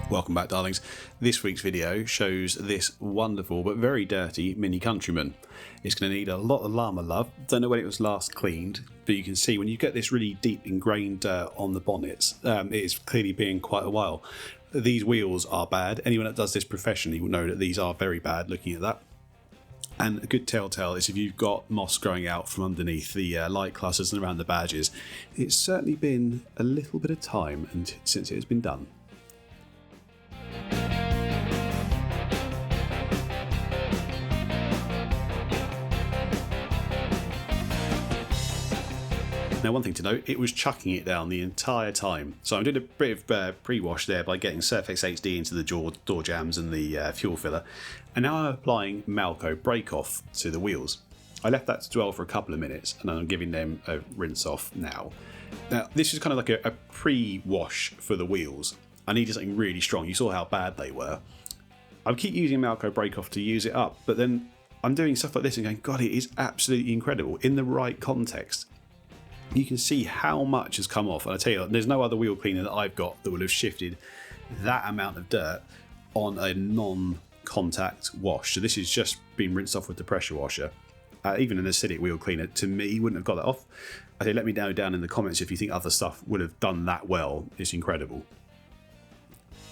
Welcome back, darlings. This week's video shows this wonderful but very dirty Mini Countryman. It's going to need a lot of Llama love. Don't know when it was last cleaned, but you can see when you get this really deep ingrained dirt on the bonnets, it is clearly been quite a while. These wheels are bad. Anyone that does this professionally will know that these are very bad looking at that. And a good telltale is if you've got moss growing out from underneath the light clusters and around the badges. It's certainly been a little bit of time since it has been done. Now, one thing to note, it was chucking it down the entire time. So I did a bit of pre-wash there by getting Surface HD into the door jambs and the fuel filler. And now I'm applying Malco break-off to the wheels. I left that to dwell for a couple of minutes and I'm giving them a rinse off now. Now, this is kind of like a pre-wash for the wheels. I needed something really strong. You saw how bad they were. I keep using Malco break-off to use it up, but then I'm doing stuff like this and going, God, it is absolutely incredible in the right context. You can see how much has come off, and I tell you, there's no other wheel cleaner that I've got that would have shifted that amount of dirt on a non-contact wash. So this has just been rinsed off with the pressure washer. Even an acidic wheel cleaner, to me, wouldn't have got that off. I say, let me know down in the comments if you think other stuff would have done that well. It's incredible.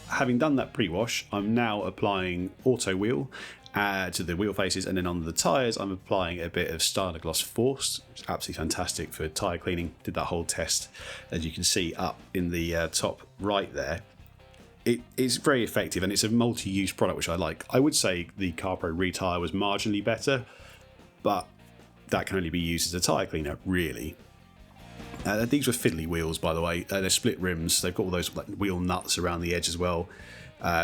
Having done that pre-wash, I'm now applying auto wheel to the wheel faces, and then on the tyres I'm applying a bit of Stylogloss Force. It's absolutely fantastic for tyre cleaning. Did that whole test, as you can see up in the top right there. It is very effective and it's a multi-use product which I like. I would say the CarPro retyre was marginally better, but that can only be used as a tyre cleaner really. These were fiddly wheels, by the way. They're split rims. They've got all those like wheel nuts around the edge as well.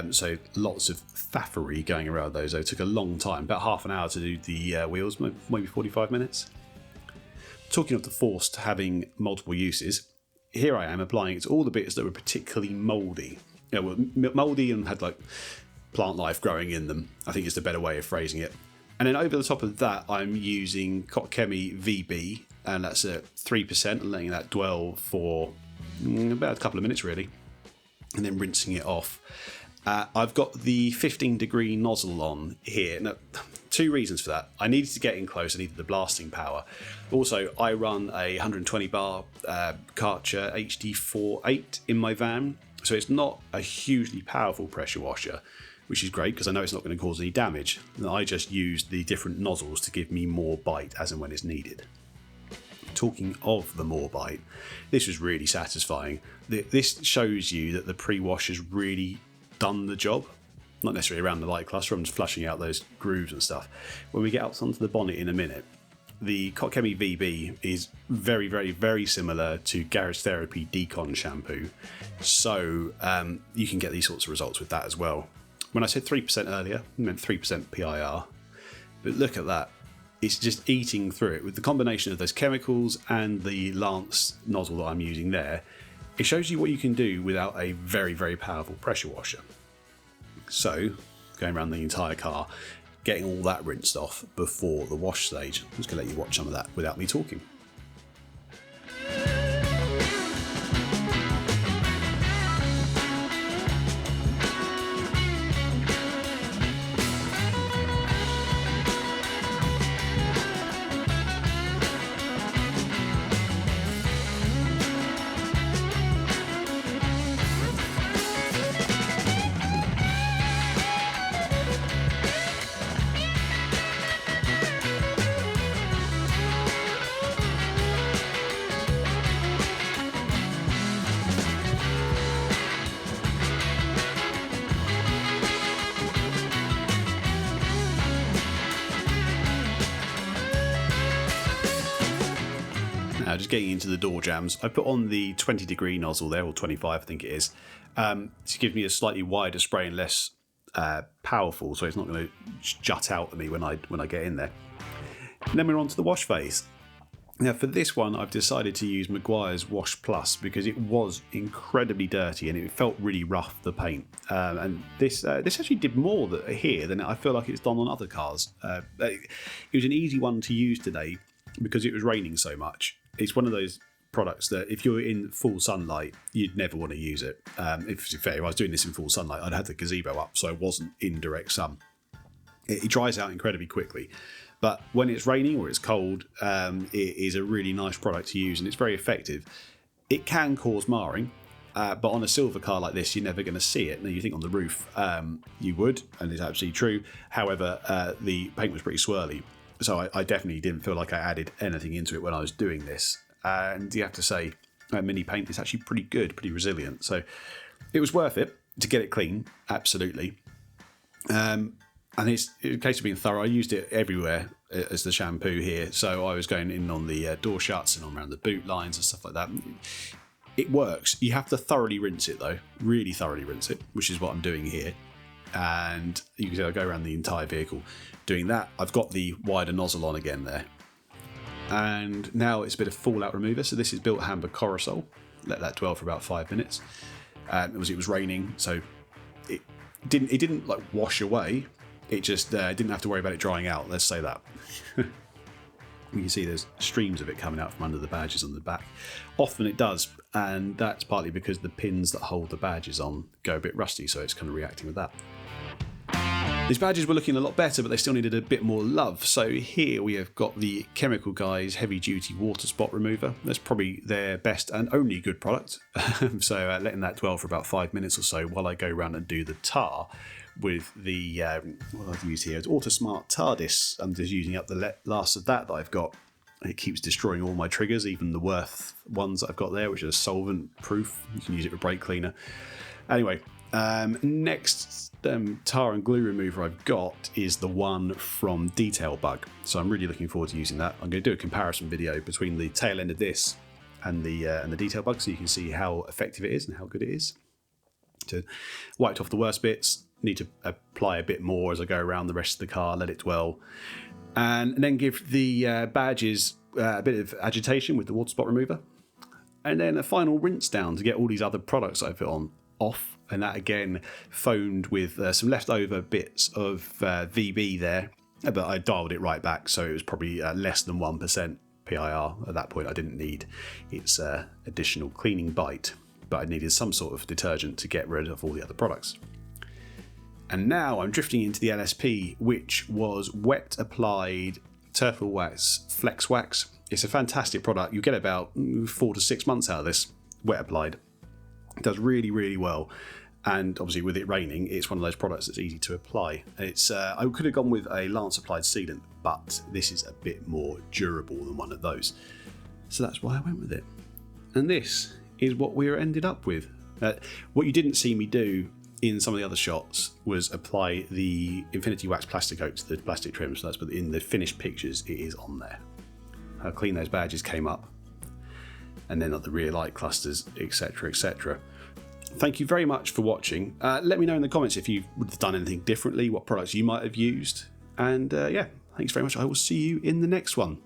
So lots of faffery going around those. It took a long time, about half an hour to do the wheels, maybe 45 minutes. Talking of the Force having multiple uses, here I am applying it to all the bits that were particularly mouldy. Mouldy and had like plant life growing in them, I think is the better way of phrasing it. And then over the top of that, I'm using Kotkemi VB, and that's at 3%, and letting that dwell for about a couple of minutes really, and then rinsing it off. I've got the 15-degree nozzle on here. Now, two reasons for that. I needed to get in close. I needed the blasting power. Also, I run a 120 bar Karcher HD48 in my van, so it's not a hugely powerful pressure washer, which is great because I know it's not going to cause any damage. And I just use the different nozzles to give me more bite as and when it's needed. Talking of the more bite, this was really satisfying. This shows you that the pre-wash has really done the job. Not necessarily around the light cluster, I'm just flushing out those grooves and stuff. When we get up onto the bonnet in a minute, the Kotkemi VB is very, very, very similar to Garage Therapy Decon shampoo. So you can get these sorts of results with that as well. When I said 3% earlier, I meant 3% PIR. But look at that. It's just eating through it with the combination of those chemicals and the Lance nozzle that I'm using there. It shows you what you can do without a very, very powerful pressure washer. So, going around the entire car, getting all that rinsed off before the wash stage. I'm just going to let you watch some of that without me talking. Now, just getting into the door jambs, I put on the 20-degree nozzle there, or 25 I think it is, to give me a slightly wider spray and less powerful, so it's not going to jut out at me when I get in there. And then we're on to the wash phase. Now for this one, I've decided to use Meguiar's Wash Plus because it was incredibly dirty and it felt really rough, the paint. And this actually did more here than I feel like it's done on other cars. It was an easy one to use today because it was raining so much. It's one of those products that if you're in full sunlight, you'd never want to use it. If I was doing this in full sunlight, I'd have the gazebo up so I wasn't in direct sun. It dries out incredibly quickly. But when it's raining or it's cold, it is a really nice product to use, and it's very effective. It can cause marring, but on a silver car like this, you're never going to see it. Now, you think on the roof you would, and it's absolutely true. However, the paint was pretty swirly, so I definitely didn't feel like I added anything into it when I was doing this. And you have to say, Mini paint is actually pretty good, pretty resilient. So it was worth it to get it clean, absolutely. And it's a case of being thorough. I used it everywhere as the shampoo here. So I was going in on the door shuts and on around the boot lines and stuff like that. It works. You have to thoroughly rinse it though, really thoroughly rinse it, which is what I'm doing here. And you can see I go around the entire vehicle doing that. I've got the wider nozzle on again there. And now it's a bit of fallout remover. So this is built Hamber Corosol. Let that dwell for about 5 minutes. It was raining, so it didn't like wash away. It just didn't have to worry about it drying out, let's say that. You can see there's streams of it coming out from under the badges on the back. Often it does, and that's partly because the pins that hold the badges on go a bit rusty, so it's kind of reacting with that. These badges were looking a lot better, but they still needed a bit more love. So here we have got the Chemical Guys Heavy Duty Water Spot Remover. That's probably their best and only good product. So letting that dwell for about 5 minutes or so while I go around and do the tar with the, what I've used here is Autosmart TARDIS. I'm just using up the last of that I've got. It keeps destroying all my triggers, even the worth ones that I've got there, which are solvent proof. You can use it for brake cleaner. Anyway, next tar and glue remover I've got is the one from Detail Bug. So I'm really looking forward to using that. I'm going to do a comparison video between the tail end of this and the Detail Bug, so you can see how effective it is and how good it is. To wiped off the worst bits, need to apply a bit more as I go around the rest of the car, let it dwell, and then give the badges a bit of agitation with the water spot remover, and then a final rinse down to get all these other products I put on off, and that again foamed with some leftover bits of VB there, but I dialed it right back, so it was probably less than 1% PIR at that point. I didn't need its additional cleaning bite, but I needed some sort of detergent to get rid of all the other products. And now I'm drifting into the LSP, which was wet applied Turtle Wax Flex Wax. It's a fantastic product. You get about 4 to 6 months out of this wet applied. It does really, really well. And obviously with it raining, it's one of those products that's easy to apply. It's I could have gone with a Lance applied sealant, but this is a bit more durable than one of those. So that's why I went with it. And this is what we ended up with. What you didn't see me do in some of the other shots was apply the Infinity Wax plastic coat to the plastic trim, so that's, but in the finished pictures it is on there. How clean those badges came up, and then like the rear light clusters, etc, etc. Thank you very much for watching. Let me know in the comments if you would have done anything differently, what products you might have used, and yeah, thanks very much. I will see you in the next one.